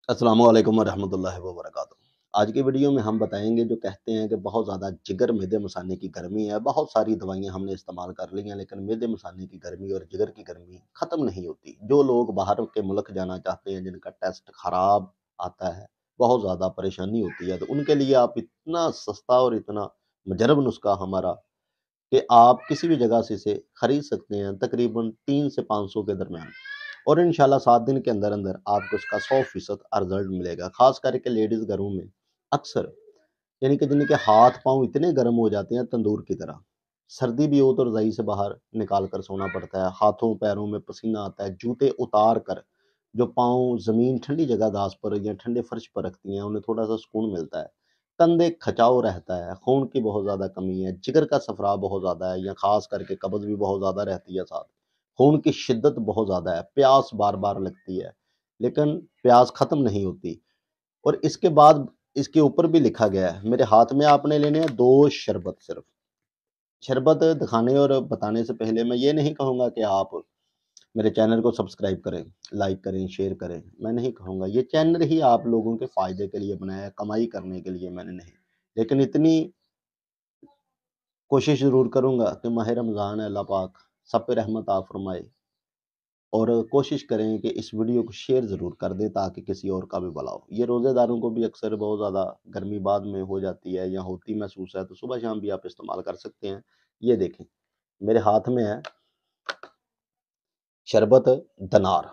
السلام علیکم ورحمۃ اللہ وبرکاتہ۔ آج کی ویڈیو میں ہم بتائیں گے جو کہتے ہیں کہ بہت زیادہ جگر معدے مثانے کی گرمی ہے، بہت ساری دوائیاں ہم نے استعمال کر لی ہیں لیکن معدے مثانے کی گرمی اور جگر کی گرمی ختم نہیں ہوتی۔ جو لوگ باہر کے ملک جانا چاہتے ہیں، جن کا ٹیسٹ خراب آتا ہے، بہت زیادہ پریشانی ہوتی ہے، تو ان کے لیے آپ اتنا سستا اور اتنا مجرب نسخہ ہمارا کہ آپ کسی بھی جگہ سے اسے خرید سکتے ہیں تقریباً 300 سے 500 کے درمیان، اور انشاءاللہ 7 دن کے اندر اندر آپ کو اس کا 100% رزلٹ ملے گا۔ خاص کر کے لیڈیز گھروں میں اکثر یعنی کہ جن کے ہاتھ پاؤں اتنے گرم ہو جاتے ہیں تندور کی طرح، سردی بھی ہو تو رضائی سے باہر نکال کر سونا پڑتا ہے، ہاتھوں پیروں میں پسینہ آتا ہے، جوتے اتار کر جو پاؤں زمین ٹھنڈی جگہ گھاس پر یا ٹھنڈے فرش پر رکھتی ہیں انہیں تھوڑا سا سکون ملتا ہے، کندھے کھچاؤ رہتا ہے، خون کی بہت زیادہ کمی ہے، جگر کا صفرا بہت زیادہ ہے، یا خاص کر کے قبض بھی بہت زیادہ رہتی ہے، ساتھ خون کی شدت بہت زیادہ ہے، پیاس بار بار لگتی ہے لیکن پیاس ختم نہیں ہوتی۔ اور اس کے بعد اس کے اوپر بھی لکھا گیا ہے، میرے ہاتھ میں آپ نے لینے ہیں 2 شربت۔ صرف شربت دکھانے اور بتانے سے پہلے میں یہ نہیں کہوں گا کہ آپ میرے چینل کو سبسکرائب کریں، لائک کریں، شیئر کریں، میں نہیں کہوں گا، یہ چینل ہی آپ لوگوں کے فائدے کے لیے بنایا ہے، کمائی کرنے کے لیے میں نے نہیں، لیکن اتنی کوشش ضرور کروں گا کہ ماہ رمضان ہے، اللہ پاک سب پہ رحمت عطا فرمائے، اور کوشش کریں کہ اس ویڈیو کو شیئر ضرور کر دیں تاکہ کسی اور کا بھی بھلا ہو۔ یہ روزے داروں کو بھی اکثر بہت زیادہ گرمی بعد میں ہو جاتی ہے یا ہوتی محسوس ہے، تو صبح شام بھی آپ استعمال کر سکتے ہیں۔ یہ دیکھیں میرے ہاتھ میں ہے شربت دنار،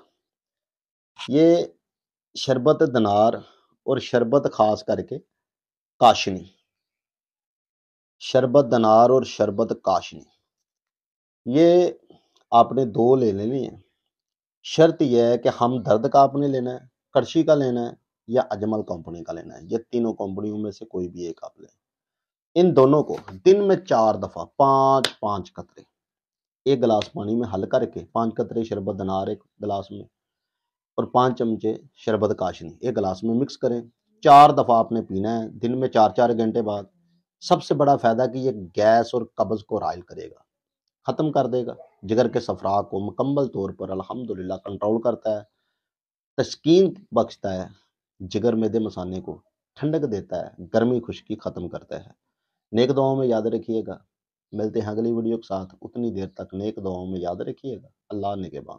یہ شربت دنار اور شربت خاص کر کے کاشنی، شربت دنار اور شربت کاشنی، یہ آپ نے 2 لے لینی ہیں۔ شرط یہ ہے کہ ہم درد کا آپ نے لینا ہے، کرشی کا لینا ہے یا اجمل کمپنی کا لینا ہے، یہ تینوں کمپنیوں میں سے کوئی بھی ایک آپ لیں۔ ان دونوں کو دن میں 4 دفعہ 5 قطرے ایک گلاس پانی میں حل کر کے، 5 قطرے شربت دنار ایک گلاس میں اور 5 چمچے شربت کاشنی ایک گلاس میں مکس کریں، 4 دفعہ آپ نے پینا ہے دن میں 4 گھنٹے بعد۔ سب سے بڑا فائدہ کہ یہ گیس اور قبض کو رائل کرے گا، ختم کر دے گا، جگر کے صفرا کو مکمل طور پر الحمدللہ کنٹرول کرتا ہے، تسکین بخشتا ہے، جگر معدے مثانے کو ٹھنڈک دیتا ہے، گرمی خشکی ختم کرتا ہے۔ نیک دعاؤں میں یاد رکھیے گا، ملتے ہیں اگلی ویڈیو کے ساتھ، اتنی دیر تک نیک دعاؤں میں یاد رکھیے گا۔ اللہ نگہبان۔